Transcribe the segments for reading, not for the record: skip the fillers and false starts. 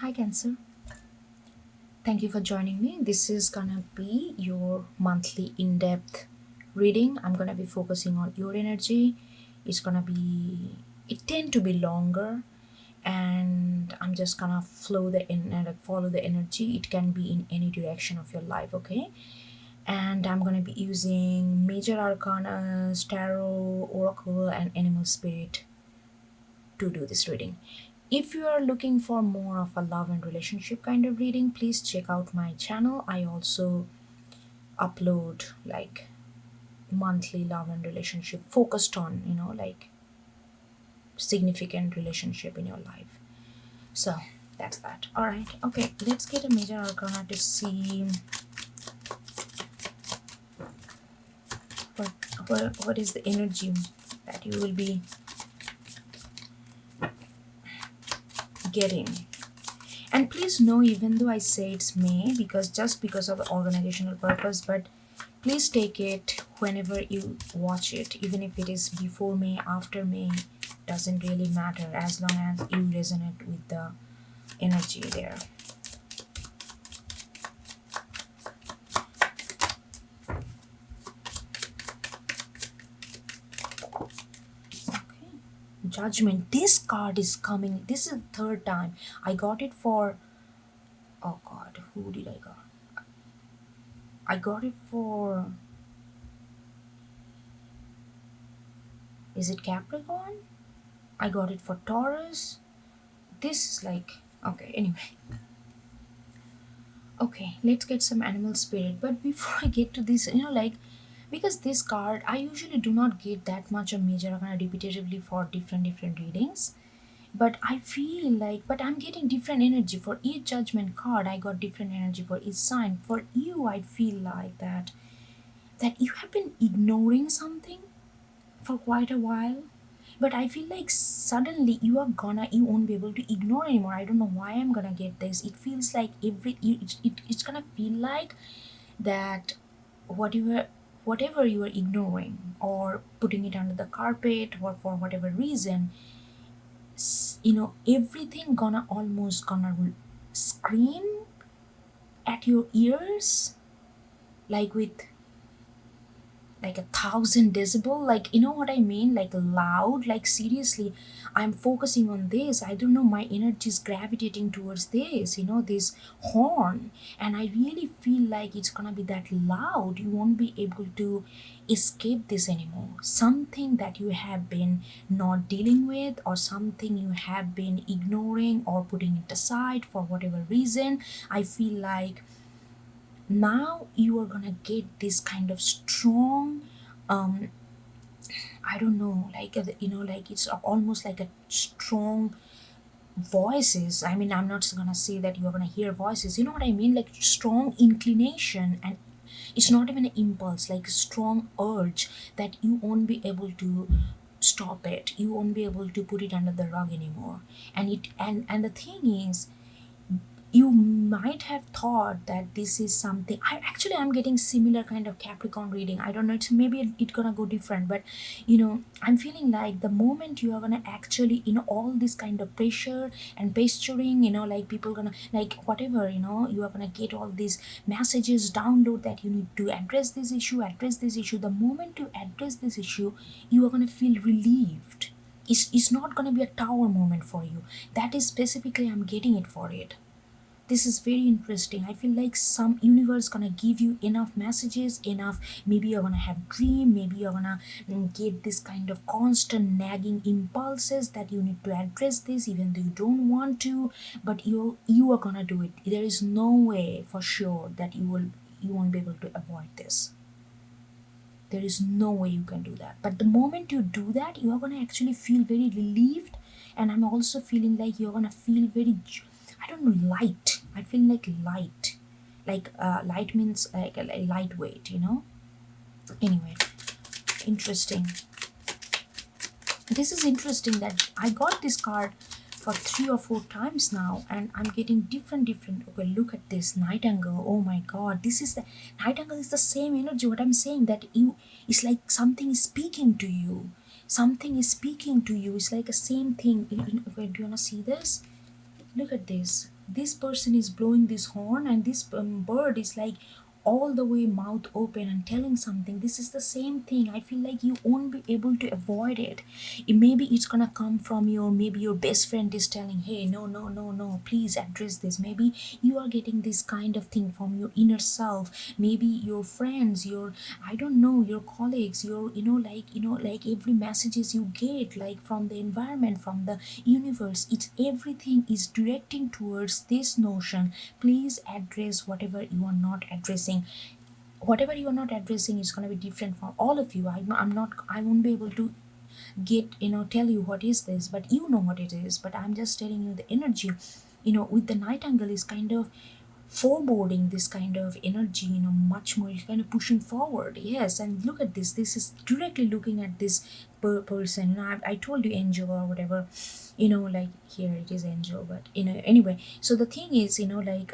Hi, Cancer. Thank you for joining me. This is gonna be your monthly in depth reading. I'm gonna be focusing on your energy. It's gonna be, it tend to be longer, and I'm just gonna follow the energy. It can be in any direction of your life, okay? And I'm gonna be using major arcana, tarot, oracle, and animal spirit to do this reading. If you are looking for more of a love and relationship kind of reading, please check out my channel. I also upload like monthly love and relationship focused on, like significant relationship in your life. So that's that. All right. Okay. Let's get a major arcana to see what what is the energy that you will be getting. And please know, even though I say it's May, because of the organizational purpose, but please take it whenever you watch it, even if it is before May, after May, doesn't really matter as long as you resonate with the energy there. Okay. Judgment. This card is coming. This is the third time. I got it for, oh god, who did I got? I got it for, is it Capricorn? I got it for Taurus. This is like, okay, anyway. Okay, let's get some animal spirit. But before I get to this, because this card, I usually do not get that much of major arcana repetitively for different readings. But I feel like, but I'm getting different energy for each judgment card. I got different energy for each sign. For you, I feel like that you have been ignoring something for quite a while, but I feel like suddenly you won't be able to ignore anymore. I don't know why I'm gonna get this. It feels like it's gonna feel like that whatever whatever you are ignoring or putting it under the carpet or for whatever reason, everything gonna almost gonna scream at your ears, like with like 1,000 decibel, like, you know what I mean, like loud, like seriously. I'm focusing on this, I don't know, my energy is gravitating towards this, this horn, and I really feel like it's gonna be that loud. You won't be able to escape this anymore. Something that you have been not dealing with, or something you have been ignoring or putting it aside for whatever reason, I feel like now you are gonna get this kind of strong, um I don't know, like like it's almost like a strong voices. I mean, I'm not gonna say that you're gonna hear voices, you know what I mean, like strong inclination, and it's not even an impulse, like a strong urge that you won't be able to stop it, you won't be able to put it under the rug anymore. And the thing is, you might have thought that this is something, I'm getting similar kind of Capricorn reading. I don't know, it's maybe it gonna go different, but I'm feeling like the moment you are gonna actually, all this kind of pressure and pestering, like people gonna, like whatever, you are gonna get all these messages download that you need to address this issue. The moment you address this issue, you are gonna feel relieved. It's not gonna be a tower moment for you. That is specifically, I'm getting it for it. This is very interesting. I feel like some universe gonna give you enough messages, enough, maybe you're gonna have dream, maybe you're gonna get this kind of constant nagging impulses that you need to address this even though you don't want to, but you are gonna do it. There is no way for sure that you won't be able to avoid this. There is no way you can do that. But the moment you do that, you are gonna actually feel very relieved, and I'm also feeling like you're gonna feel very, I don't know, light. I feel like light, like light means like a lightweight, Anyway, interesting. This is interesting that I got this card for 3 or 4 times now, and I'm getting different. Okay, look at this nightingale. Oh my god, this is the nightingale, is the same energy. What I'm saying, that you, it's like something is speaking to you. Something is speaking to you. It's like a same thing. Okay, do you wanna see this? Look at this. this person is blowing this horn, and this bird is like all the way mouth open and telling something. This is the same thing. I feel like you won't be able to avoid it. Maybe it's gonna come from your, maybe your best friend is telling, hey, no, no, no, no, please address this. Maybe you are getting this kind of thing from your inner self. Maybe your friends, your, I don't know, your colleagues, your, like every messages you get, like from the environment, from the universe, it's everything is directing towards this notion. Please address whatever you are not addressing. Whatever you are not addressing is going to be different for all of you. I'm not, I won't be able to get, tell you what is this, but you know what it is. But I'm just telling you the energy, with the night angle is kind of foreboding this kind of energy, much more. It's kind of pushing forward. Yes, and look at this. This is directly looking at this person. I told you angel or whatever, like here it is angel, but anyway. So the thing is, like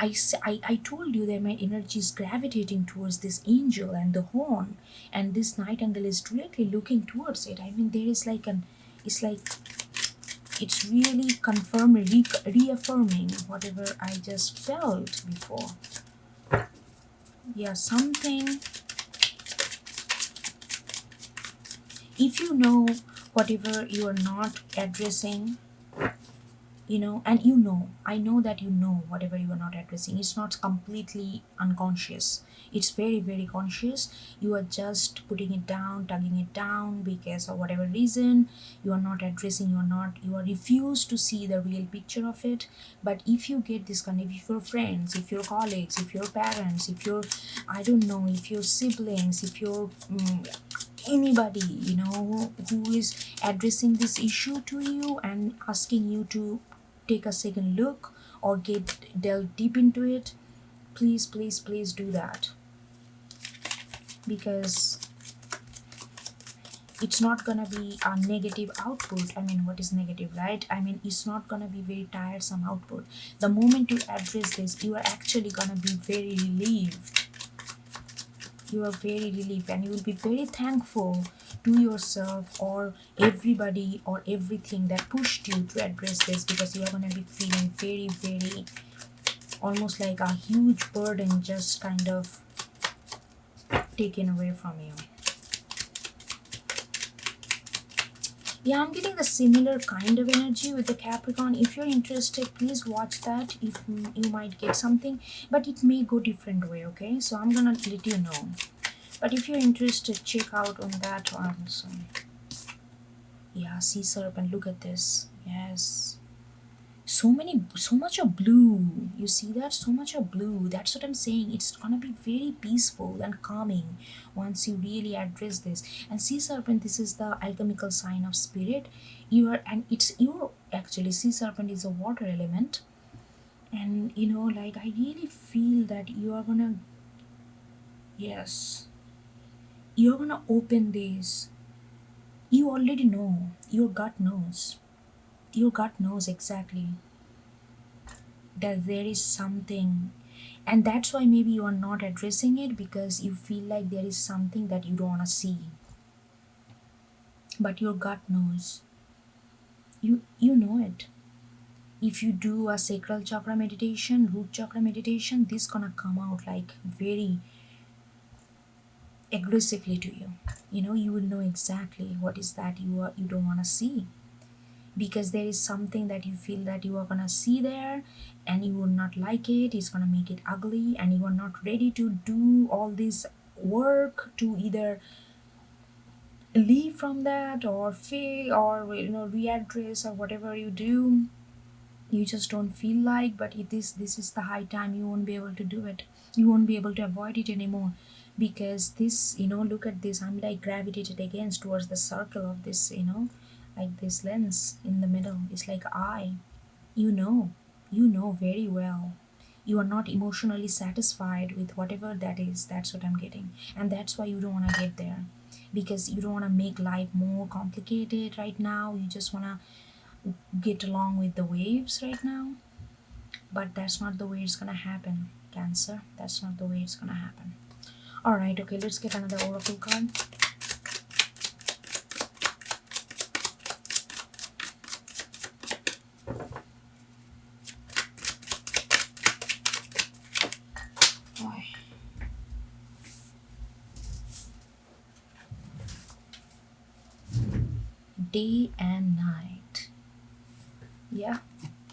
I told you that my energy is gravitating towards this angel and the horn, and this nightingale is directly looking towards it. I mean, there is like it's like, it's really confirming, reaffirming whatever I just felt before. Yeah, something. If you know whatever you are not addressing, and I know that whatever you are not addressing, it's not completely unconscious. It's very, very conscious. You are just putting it down, tugging it down, because of whatever reason you are not addressing, you are refused to see the real picture of it. But if you get this kind of, if your friends, if your colleagues, if your parents, if your, I don't know, if your siblings, if your anybody, who is addressing this issue to you and asking you to take a second look or delve deep into it, please, please, please do that. Because it's not gonna be a negative output. I mean, what is negative, right? I mean, it's not gonna be very tiresome output. The moment you address this, you are actually gonna be very relieved. You are very relieved, and you will be very thankful to yourself or everybody or everything that pushed you to address this, because you are going to be feeling very, very, almost like a huge burden just kind of taken away from you. Yeah, I'm getting the similar kind of energy with the Capricorn. If you're interested, please watch that. If you might get something, but it may go different way, okay? So I'm gonna let you know. But if you're interested, check out on that one. So yeah, sea serpent, look at this. Yes, so much of blue. You see that? So much of blue. That's what I'm saying. It's gonna be very peaceful and calming once you really address this. And sea serpent, this is the alchemical sign of spirit. Actually, sea serpent is a water element. And like, I really feel that you are gonna, yes, you're gonna open this. You already know. Your gut knows. Your gut knows exactly that there is something. And that's why maybe you are not addressing it, because you feel like there is something that you don't want to see. But your gut knows. You know it. If you do a sacral chakra meditation, root chakra meditation, this gonna come out like very aggressively to you. You will know exactly what is that you don't want to see, because there is something that you feel that you are gonna see there, and you will not like it. It's gonna make it ugly, and you are not ready to do all this work to either leave from that or fail or readdress or whatever you do. You just don't feel like, but this is the high time. You won't be able to do it. You won't be able to avoid it anymore, because this, look at this. I'm like gravitated against towards the circle of this, like this lens in the middle. It's like eye. You know very well. You are not emotionally satisfied with whatever that is. That's what I'm getting. And that's why you don't want to get there, because you don't want to make life more complicated right now. You just want to get along with the waves right now. But that's not the way it's gonna happen, Cancer. That's not the way it's gonna happen. Alright, okay, let's get another oracle card. day and night. Yeah,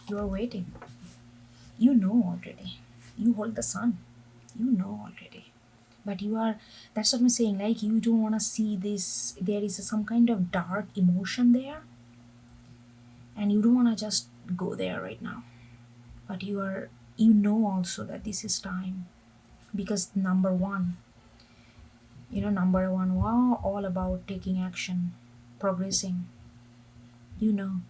you are waiting. You know already. You hold the sun. You know already. But you are, that's what I'm saying, like you don't want to see this. There is some kind of dark emotion there, and you don't want to just go there right now. But you know also that this is time, because number one, number one, wow, all about taking action, progressing. You know,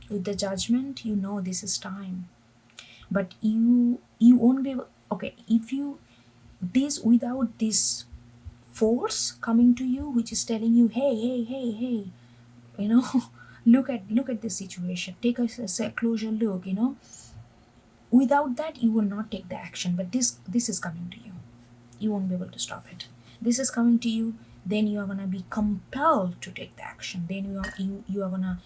with the judgment, you know this is time. But you won't be able, okay, if you, this, without this force coming to you which is telling you, hey, hey, hey, hey, you know, look at the situation, take a closer look, without that you will not take the action. But this is coming to you, you won't be able to stop it. This is coming to you, then you are going to be compelled to take the action. Then you are going to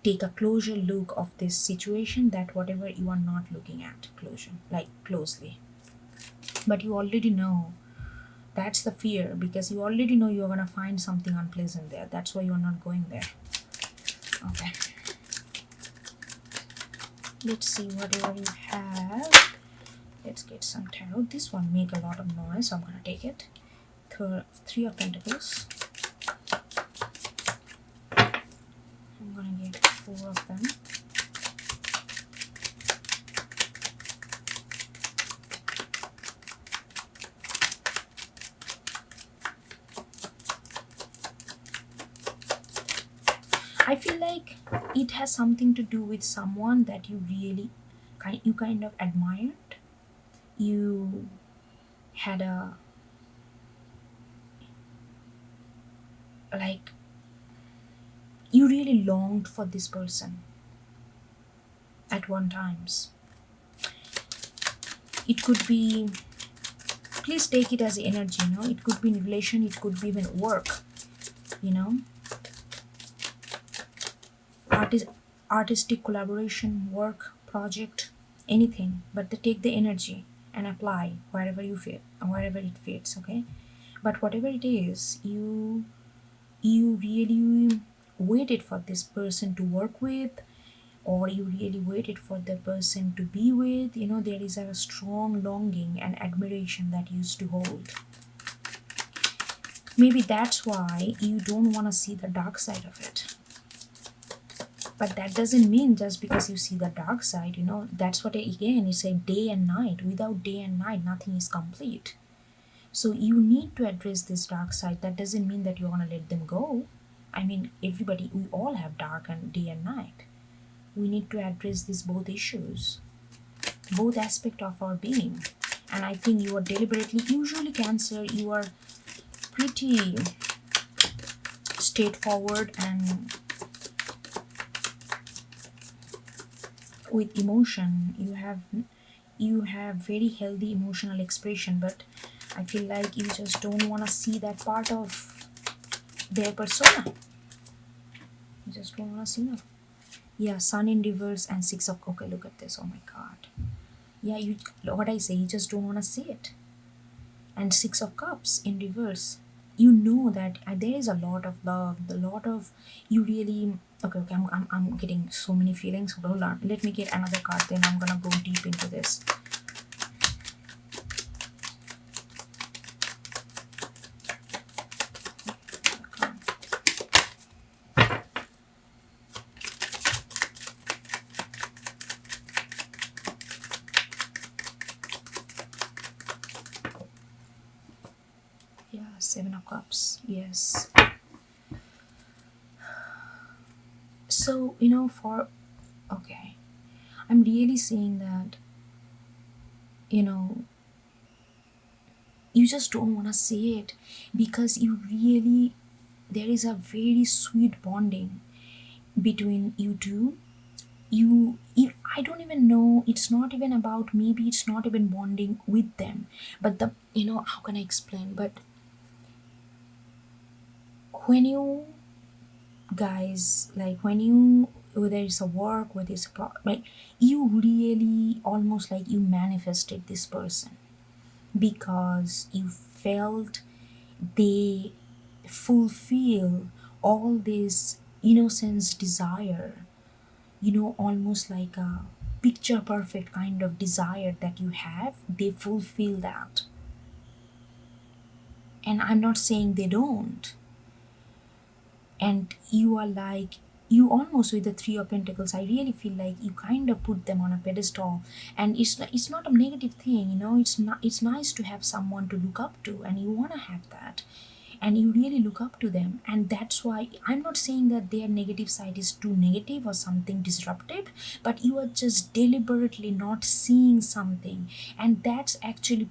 take a closer look of this situation, that whatever you are not looking at closure, like closely. But you already know, that's the fear, because you already know you're going to find something unpleasant there. That's why you're not going there. Okay, let's see whatever you have. Let's get some tarot. This one make a lot of noise, so I'm going to take it. Three of Pentacles. I'm going to get 4 of them. I feel like it has something to do with someone that you really kind of admired. You had a, like, you really longed for this person at one times. It could be, please take it as energy, it could be in relation, it could be even work, artistic collaboration, work, project, anything. But to take the energy and apply wherever you fit, wherever it fits. Okay, but whatever it is, you really waited for this person to work with, or you really waited for the person to be with. There is a strong longing and admiration that used to hold. Maybe that's why you don't want to see the dark side of it. But that doesn't mean just because you see the dark side, that's what, again, it's a day and night. Without day and night, nothing is complete. So you need to address this dark side. That doesn't mean that you want to let them go. I mean, everybody, we all have dark and day and night. We need to address these both issues, both aspects of our being. And I think you are deliberately, usually Cancer, you are pretty straightforward and with emotion. You have very healthy emotional expression, but I feel like you just don't want to see that part of their persona. You just don't want to see them. Yeah, Sun in reverse and 6 of, okay, look at this, oh my god. Yeah, what I say, you just don't want to see it. And 6 of Cups in reverse. You know that there is a lot of love, you really, okay, I'm getting so many feelings. Hold on, let me get another card, then I'm gonna go deep into this. Yeah, 7 of Cups, yes. So, okay, I'm really saying that, you just don't want to see it, because there is a very sweet bonding between you two. I don't even know, it's not even about, maybe it's not even bonding with them, but how can I explain, but when you guys, like, whether it's a work, whether it's like, you really almost like you manifested this person, because you felt they fulfill all these innocence desire, almost like a picture perfect kind of desire that you have, they fulfill that. And I'm not saying they don't. And you are like, you almost, with the Three of Pentacles, I really feel like you kind of put them on a pedestal. And it's not a negative thing, it's nice to have someone to look up to, and you want to have that, and you really look up to them. And that's why I'm not saying that their negative side is too negative or something disruptive, but you are just deliberately not seeing something, and that's actually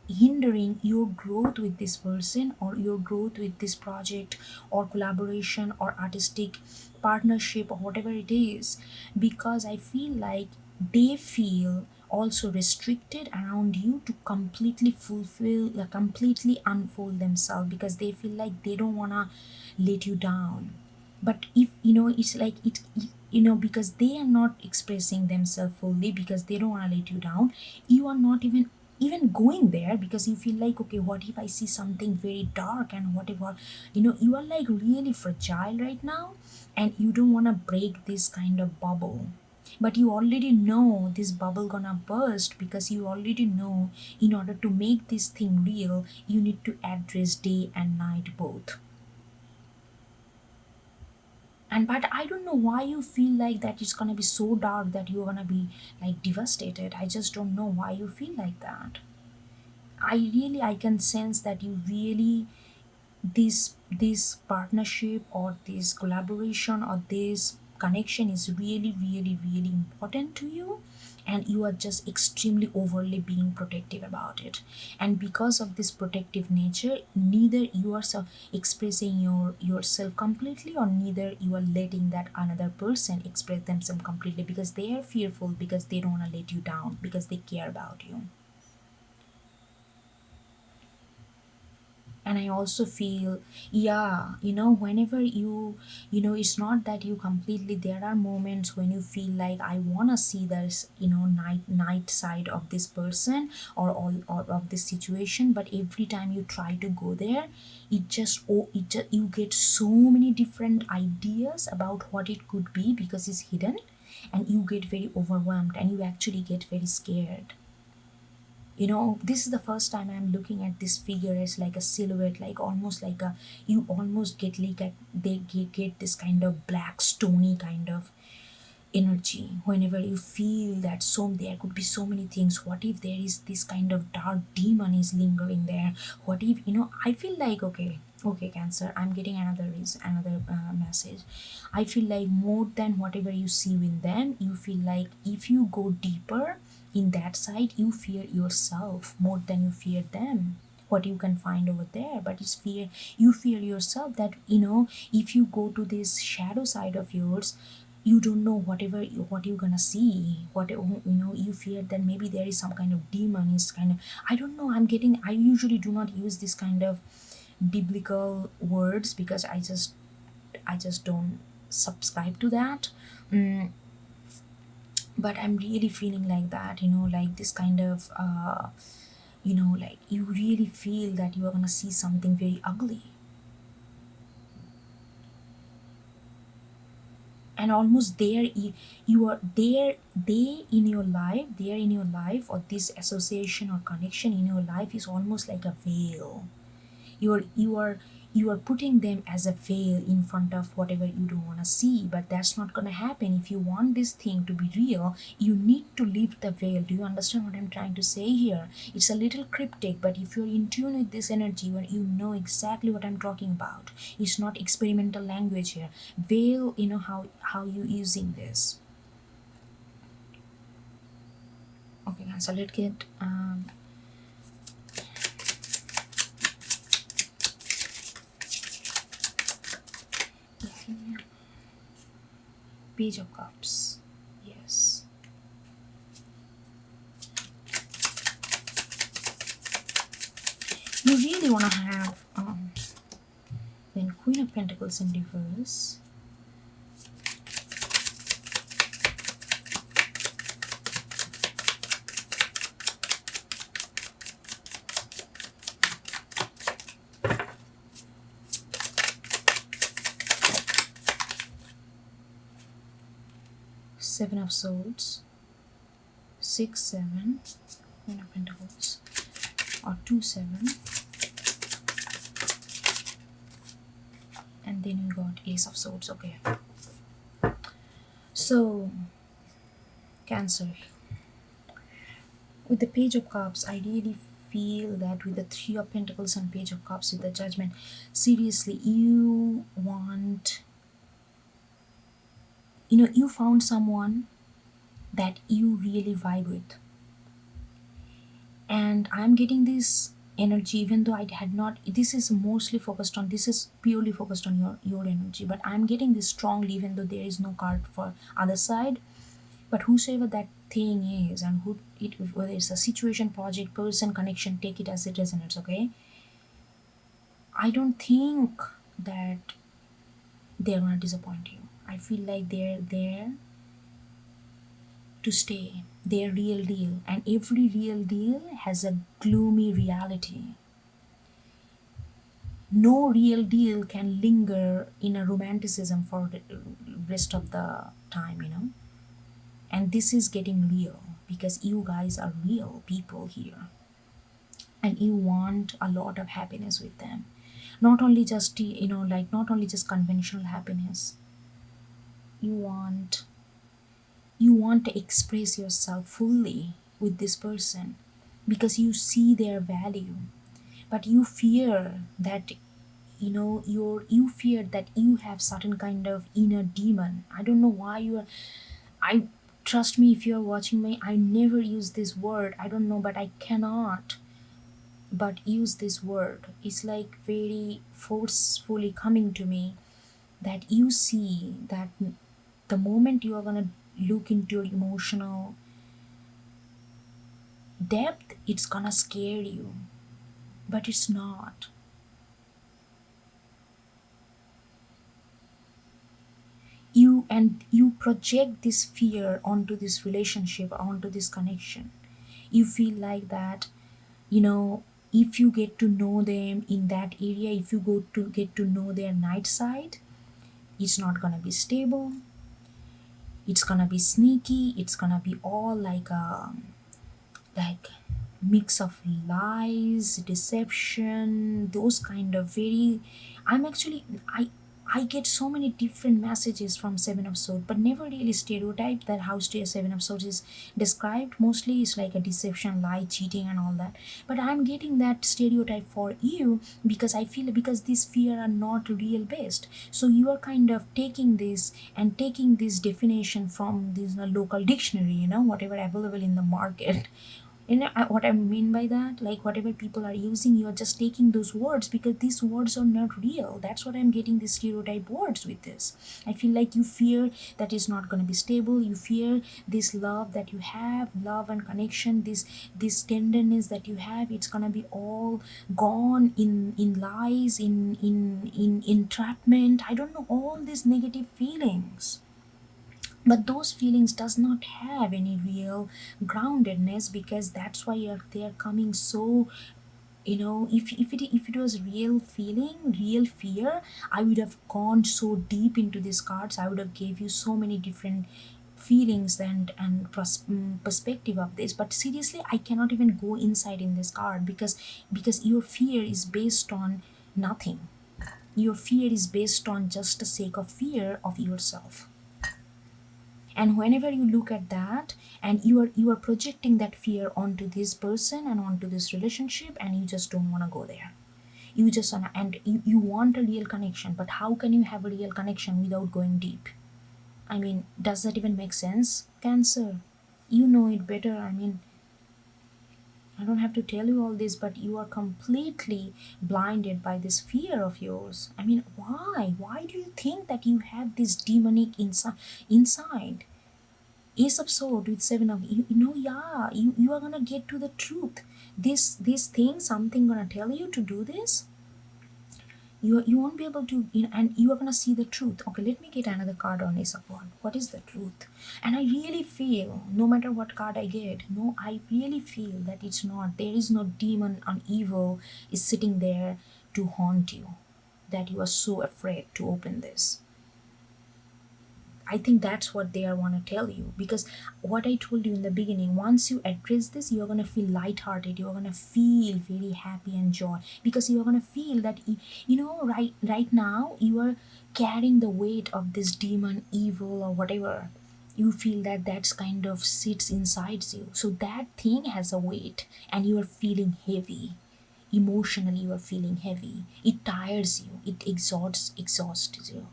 hindering your growth with this person, or your growth with this project or collaboration or artistic partnership or whatever it is. Because I feel like they feel also restricted around you to completely fulfill, like completely unfold themselves, because they feel like they don't want to let you down. But if it's like because they are not expressing themselves fully, because they don't want to let you down, you are not even going there, because you feel like, okay, what if I see something very dark, and whatever, you are like really fragile right now, and you don't want to break this kind of bubble. But you already know this bubble gonna burst, because you already know, in order to make this thing real, you need to address day and night both. And but I don't know why you feel like that it's gonna be so dark that you're gonna be like devastated. I just don't know why you feel like that. I can sense that you really, this partnership or this collaboration or this connection is really really really important to you, and you are just extremely overly being protective about it. And because of this protective nature, neither you are expressing yourself completely, or neither you are letting that another person express themselves completely, because they are fearful, because they don't want to let you down, because they care about you. And I also feel, yeah, whenever it's not that you completely, there are moments when you feel like, I want to see this night side of this person, or of this situation, but every time you try to go there, you get so many different ideas about what it could be, because it's hidden, and you get very overwhelmed, and you actually get very scared. This is the first time I'm looking at this figure as like a silhouette, like almost like a, you almost get like get this kind of black stony kind of energy whenever you feel that, so there could be so many things. What if there is this kind of dark demon is lingering there? What if, I feel like, okay, Cancer, I'm getting another message. I feel like more than whatever you see in them, you feel like if you go deeper in that side, you fear yourself more than you fear them, what you can find over there. But it's fear, you fear yourself, that if you go to this shadow side of yours, you don't know what you're gonna see, what you fear that maybe there is some kind of demon, is kind of, I don't know, I usually do not use this kind of biblical words, because I just don't subscribe to that. mm, but I'm really feeling like that, like this kind of like you really feel that you are gonna see something very ugly. And almost there, you are there, they in your life, or this association or connection in your life is almost like a veil. You are putting them as a veil in front of whatever you don't want to see. But that's not going to happen. If you want this thing to be real, you need to lift the veil. Do you understand what I'm trying to say here? It's a little cryptic, but if you're in tune with this energy, you know exactly what I'm talking about. It's not experimental language here. Veil, how you using this. Okay, so let's get Page of Cups. Yes. You really want to have then Queen of Pentacles in reverse. Seven of Swords, 6, 7, Queen of Pentacles, or 2, 7, and then you got Ace of Swords. Okay, so Cancer, with the Page of Cups, I really feel that with the Three of Pentacles and Page of Cups with the Judgment, seriously, you want, you found someone that you really vibe with, and I'm getting this energy, even though I had not, this is mostly focused on, this is purely focused on your energy, but I'm getting this strongly even though there is no card for other side. But whosoever that thing is, and who it, whether it's a situation, project, person, connection, take it as it resonates. Okay, I don't think that they're gonna disappoint you. I feel like they're there to stay. They're real deal, and every real deal has a gloomy reality. No real deal can linger in a romanticism for the rest of the time. And this is getting real because you guys are real people here, and you want a lot of happiness with them. Not only just like not only just conventional happiness. You want to express yourself fully with this person because you see their value, but you fear that you fear that you have certain kind of inner demon. I don't know why you are. I trust me, if you're watching me, I never use this word, I don't know, but I cannot but use this word. It's like very forcefully coming to me that you see that the moment you are going to look into your emotional depth, it's gonna scare you, but it's not. You project this fear onto this relationship, onto this connection. You feel like that, if you get to know them in that area, if you go to get to know their night side, it's not gonna be stable, it's gonna be sneaky, it's gonna be all like a mix of lies, deception, those kind of very. I'm actually I get so many different messages from Seven of Swords, but never really stereotype that how Seven of Swords is described. Mostly it's like a deception, lie, cheating, and all that. But I'm getting that stereotype for you because I feel because these fear are not real based. So you are kind of taking this and taking this definition from this local dictionary, whatever available in the market. What I mean by that, like whatever people are using, you're just taking those words because these words are not real. That's what I'm getting, these stereotype words with this. I feel like you fear that is not going to be stable. You fear this love that you have, love and connection, this tenderness that you have, it's going to be all gone in lies, in entrapment. I don't know, all these negative feelings, but those feelings does not have any real groundedness because that's why they're coming so. If it was real feeling, real fear, I would have gone so deep into these cards. I would have gave you so many different feelings and perspective of this, but seriously I cannot even go inside in this card because your fear is based on nothing. Your fear is based on just the sake of fear of yourself. And whenever you look at that and you are projecting that fear onto this person and onto this relationship, and you just don't want to go there. You just wanna, and you want a real connection, but how can you have a real connection without going deep? I mean, does that even make sense, Cancer? You know it better. I mean, I don't have to tell you all this, but you are completely blinded by this fear of yours. I mean, why do you think that you have this demonic inside? Ace of Sword with Seven of, yeah, you are gonna get to the truth. This thing, something gonna tell you to do this. You won't be able to, and you are gonna see the truth. Okay, let me get another card on Ace of Wands. What is the truth? And I really feel, no matter what card I get, no, I really feel that it's not. There is no demon and evil is sitting there to haunt you, that you are so afraid to open this. I think that's what they are want to tell you, because what I told you in the beginning, once you address this, you're gonna feel lighthearted. You're gonna feel very happy and joy, because you're gonna feel that right now you are carrying the weight of this demon, evil, or whatever. You feel that that's kind of sits inside you. So that thing has a weight, and you are feeling heavy. Emotionally, you are feeling heavy. It tires you. It exhausts you.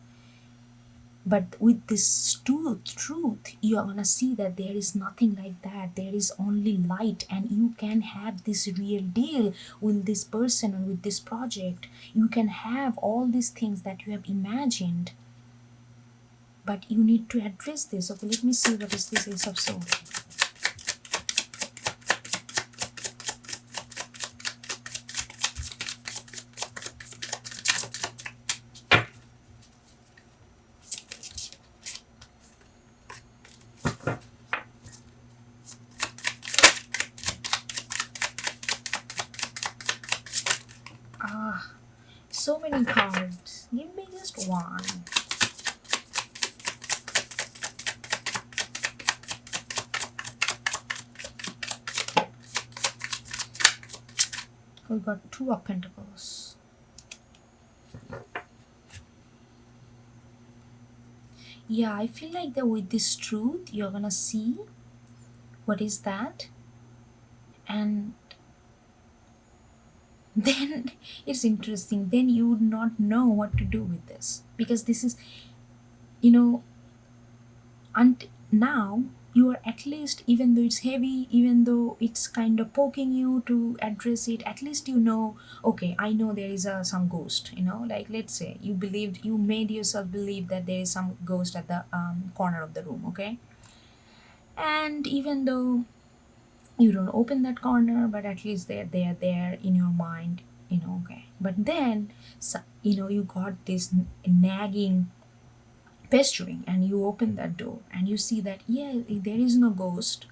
But with this truth, you are gonna see that there is nothing like that. There is only light, and you can have this real deal with this person and with this project. You can have all these things that you have imagined, but you need to address this. Okay, let me see what is this Ace of Swords. Ah, so many cards. Give me just one. We got Two of Pentacles. Yeah, I feel like that with this truth, you're gonna see what is that, and then it's interesting. Then you would not know what to do with this, because this is, you know, and now you are at least, even though it's heavy, even though it's kind of poking you to address it, at least you know, okay, I know there is some ghost, like let's say you made yourself believe that there is some ghost at the corner of the room, okay? And even though you don't open that corner, but at least they're there in your mind, okay? But then you got this nagging pestering, and you open that door and you see that, yeah, there is no ghost,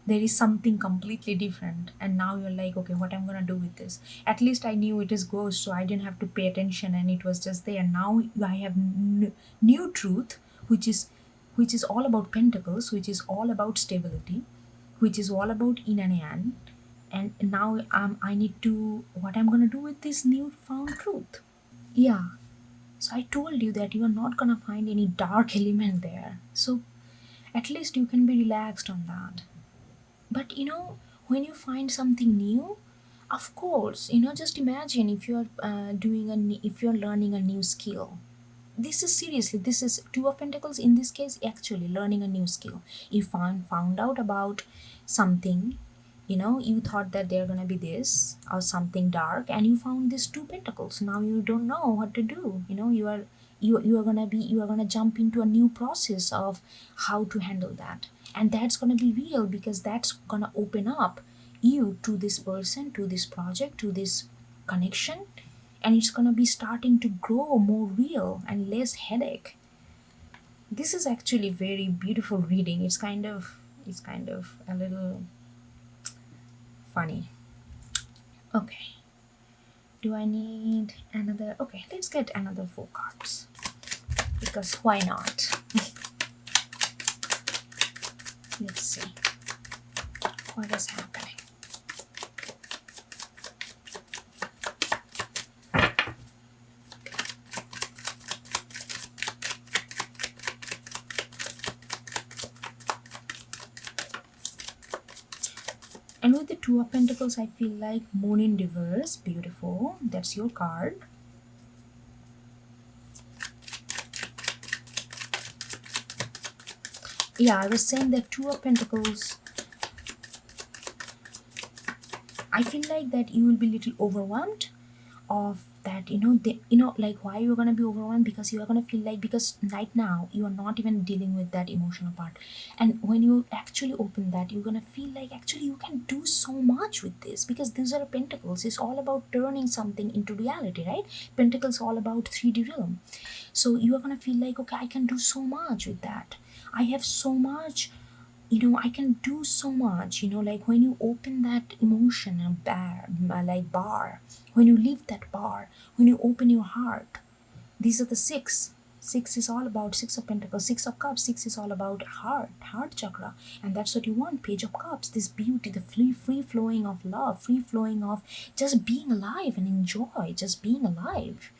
there is something completely different. And now you're like, okay, what I'm gonna do with this? At least I knew it is ghost, so I didn't have to pay attention, and it was just there. Now I have new truth, which is all about pentacles, which is all about stability, which is all about yin and yang. And now I need to, what I'm gonna do with this new found truth. Yeah, so I told you that you are not gonna find any dark element there. So at least you can be relaxed on that. But when you find something new, of course, just imagine if you're if you're learning a new skill. This is seriously, this is Two of Pentacles in this case, actually learning a new skill. You found out about something, you thought that they're gonna be this or something dark, and you found these Two Pentacles. Now you don't know what to do. You are gonna jump into a new process of how to handle that, and that's gonna be real, because that's gonna open up you to this person, to this project, to this connection, and it's gonna be starting to grow more real and less headache. This is actually very beautiful reading. It's kind of a little funny. Okay, do I need another? Okay, let's get another 4 cards, because why not? Let's see what is happening. And with the Two of Pentacles, I feel like Moon in Reverse, beautiful. That's your card. Yeah, I was saying that Two of Pentacles, I feel like that you will be a little overwhelmed of that, like why you're gonna be overwhelmed, because you are gonna feel like, because right now you are not even dealing with that emotional part, and when you actually open that, you're gonna feel like actually you can do so much with this, because these are Pentacles. It's all about turning something into reality, right? Pentacles all about 3D realm. So you are gonna feel like, okay, I can do so much with that. I have so much, I can do so much, like when you open that emotion and bar, when you leave that bar, when you open your heart, these are the 6. Six is all about Six of Pentacles, Six of Cups. Six is all about heart chakra, and that's what you want. Page of Cups, this beauty, the free flowing of love, free flowing of just being alive and enjoy, just being alive,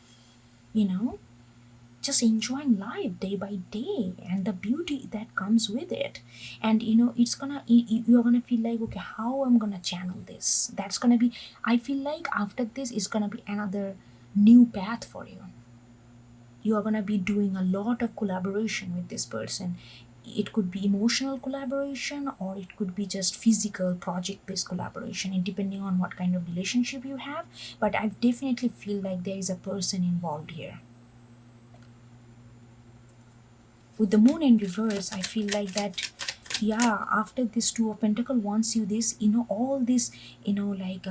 you know, just enjoying life day by day and the beauty that comes with it. And it's gonna you're gonna feel like, okay, how I'm gonna channel this. That's gonna be, I feel like after this is gonna be another new path for you. You are going to be doing a lot of collaboration with this person. It could be emotional collaboration, or it could be just physical project based collaboration, and depending on what kind of relationship you have. But I definitely feel like there is a person involved here. With the moon in reverse, I feel like that, yeah, after this Two of Pentacle wants you this, all this, like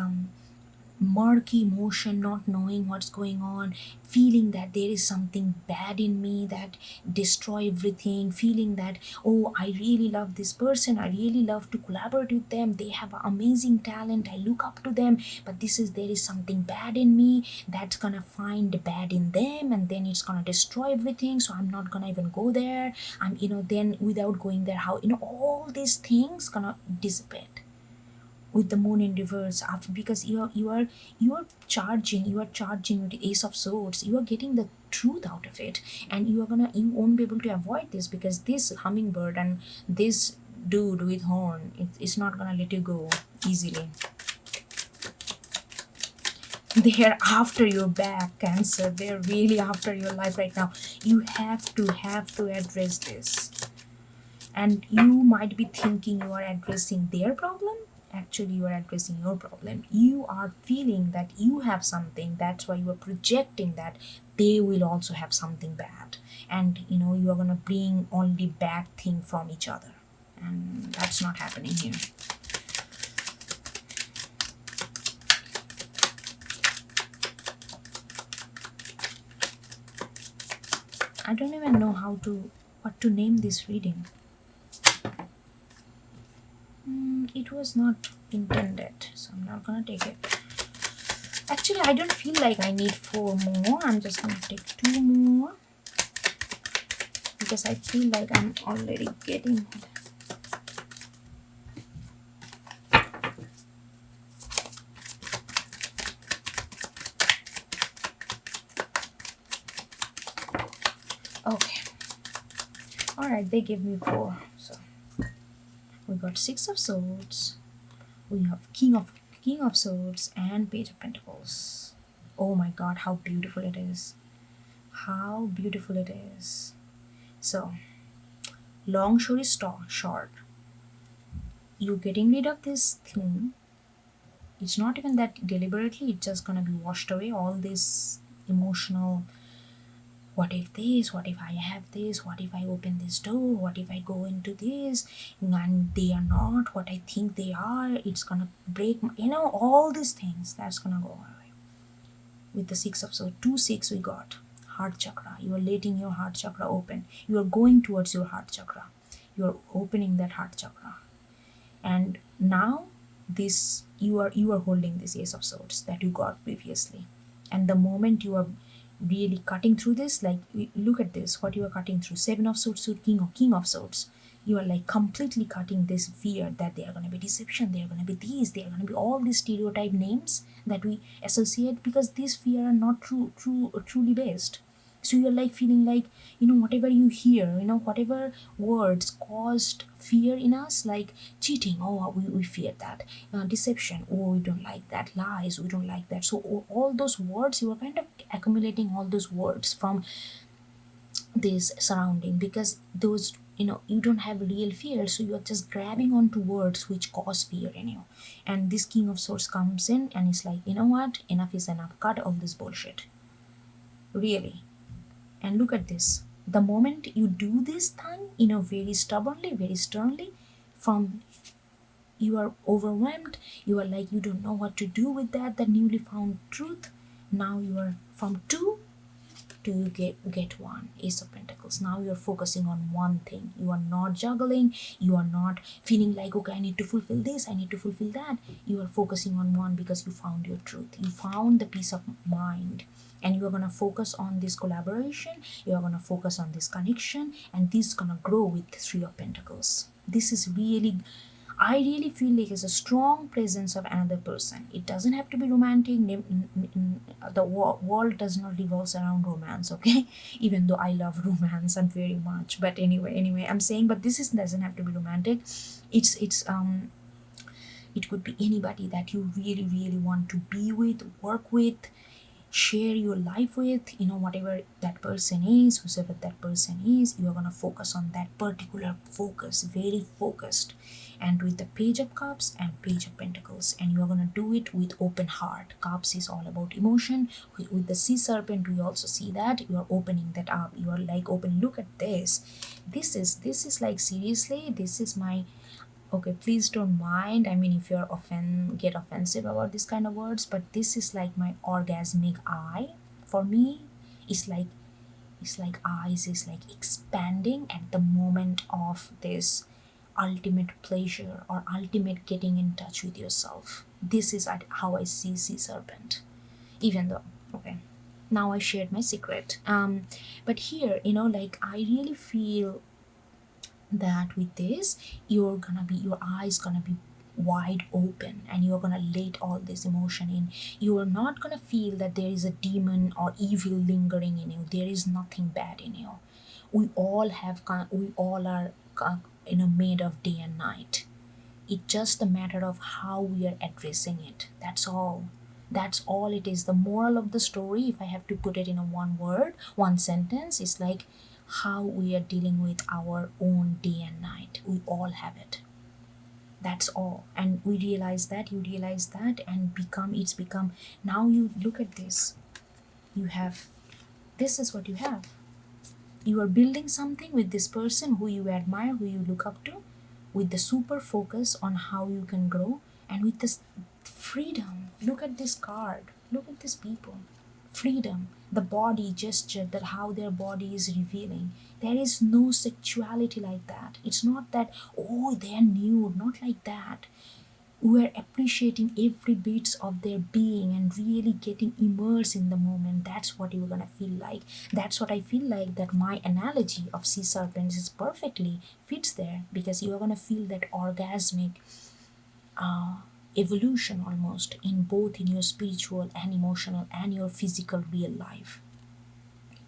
murky emotion, not knowing what's going on, feeling that there is something bad in me that destroy everything, feeling that, oh, I really love this person, I really love to collaborate with them, they have amazing talent, I look up to them, but there is something bad in me that's gonna find bad in them, and then it's gonna destroy everything, so I'm not gonna even go there. I'm then without going there, how all these things gonna dissipate with the moon in reverse, after, because you are charging with the Ace of Swords. You are getting the truth out of it, and you won't be able to avoid this, because this hummingbird and this dude with horn, it's not gonna let you go easily. They're after your back, Cancer. They're really after your life right now. You have to address this. And you might be thinking you are addressing their problem. Actually, you are addressing your problem. You are feeling that you have something, that's why you are projecting that they will also have something bad, and you are going to bring only bad thing from each other, and that's not happening here. I don't even know what to name this reading. It was not intended, so I'm not gonna take it. Actually, I don't feel like I need 4 more. I'm just gonna take 2 more, because I feel like I'm already getting it. Okay, all right, they gave me 4, so we got 6 of Swords, we have King of Swords, and Page of Pentacles. Oh my god, how beautiful it is. How beautiful it is. So, long story short, you're getting rid of this thing. It's not even that deliberately, it's just gonna be washed away. All this emotional, what if this, what if I have this, what if I open this door, what if I go into this and they are not what I think they are, it's gonna break all these things, that's gonna go away. With the 6 of Swords, 2-6 we got heart chakra. You are letting your heart chakra open. You are going towards your heart chakra. You are opening that heart chakra, and now this you are holding this Ace of Swords that you got previously, and the moment you are really cutting through this, like look at this, what you are cutting through, 7 of Swords to King of Swords. You are like completely cutting this fear that they are going to be deception, they are going to be these, they are going to be all these stereotype names that we associate, because these fear are not truly based. So you're like feeling like, whatever you hear, whatever words caused fear in us, like cheating, oh, we fear that, deception, oh, we don't like that, lies, we don't like that. So all those words, you are kind of accumulating all those words from this surrounding, because those, you don't have real fear, so you're just grabbing onto words which cause fear in you. And this King of Swords comes in and it's like, you know what, enough is enough, cut all this bullshit, really. And look at this. The moment you do this thing, very stubbornly, very sternly, from you are overwhelmed, you are like, you don't know what to do with that, the newly found truth. Now you are from 2 do you get one? Ace of Pentacles. Now you're focusing on one thing. You are not juggling. You are not feeling like, okay, I need to fulfill this, I need to fulfill that. You are focusing on one because you found your truth. You found the peace of mind. And you are going to focus on this collaboration. You are going to focus on this connection. And this is going to grow with the Three of Pentacles. This is really, I really feel like it's a strong presence of another person. It doesn't have to be romantic. The world does not revolve around romance, okay? Even though I love romance and very much. But anyway, I'm saying, but this doesn't have to be romantic. It's it could be anybody that you really, really want to be with, work with, share your life with, whatever that person is, whoever that person is. You are going to focus on that particular focus, very focused, and with the Page of Cups and Page of Pentacles, and you are going to do it with open heart. Cups is all about emotion. With the Sea Serpent, we also see that you are opening that up. You are like opening, look at this. This is like, seriously, this is my, okay, please don't mind, I mean, if you're get offensive about this kind of words, but this is like my orgasmic eye. For me, it's like eyes is like expanding at the moment of this ultimate pleasure or ultimate getting in touch with yourself. This is how I see Sea Serpent. Even though, okay, now I shared my secret, but here, like, I really feel that with this, your eyes gonna be wide open, and you're gonna let all this emotion in. You are not gonna feel that there is a demon or evil lingering in you. There is nothing bad in you. We all are made of day and night. It's just a matter of how we are addressing it. That's all it is. The moral of the story, if I have to put it in a one sentence, is like how we are dealing with our own day and night. We all have it. That's all. And we realize that, you realize that, and it's become, now you look at this. This is what you have. You are building something with this person who you admire, who you look up to, with the super focus on how you can grow, and with this freedom. Look at this card. Look at these people. Freedom, the body gesture, that how their body is revealing. There is no sexuality like that. It's not that, oh, they're nude, not like that. We're appreciating every bit of their being and really getting immersed in the moment. That's what you're gonna feel like. That's what I feel like, that my analogy of Sea Serpents is perfectly fits there, because you're gonna feel that orgasmic evolution almost in your spiritual and emotional and your physical real life.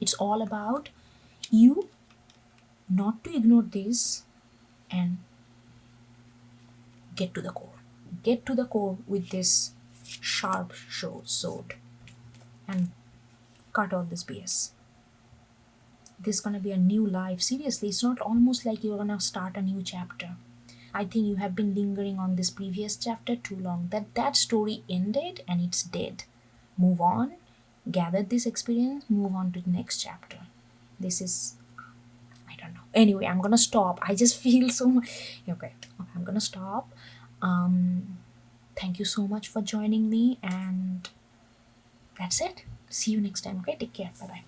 It's all about you not to ignore this and get to the core with this sharp sword and cut all this BS. This is gonna be a new life. Seriously, it's not almost like you're gonna start a new chapter. I think you have been lingering on this previous chapter too long. That story ended and it's dead. Move on, gather this experience, move on to the next chapter. This is, I don't know. Anyway, I'm gonna stop. I just feel so much. Okay, I'm gonna stop. Thank you so much for joining me, and that's it. See you next time. Okay, take care. Bye bye.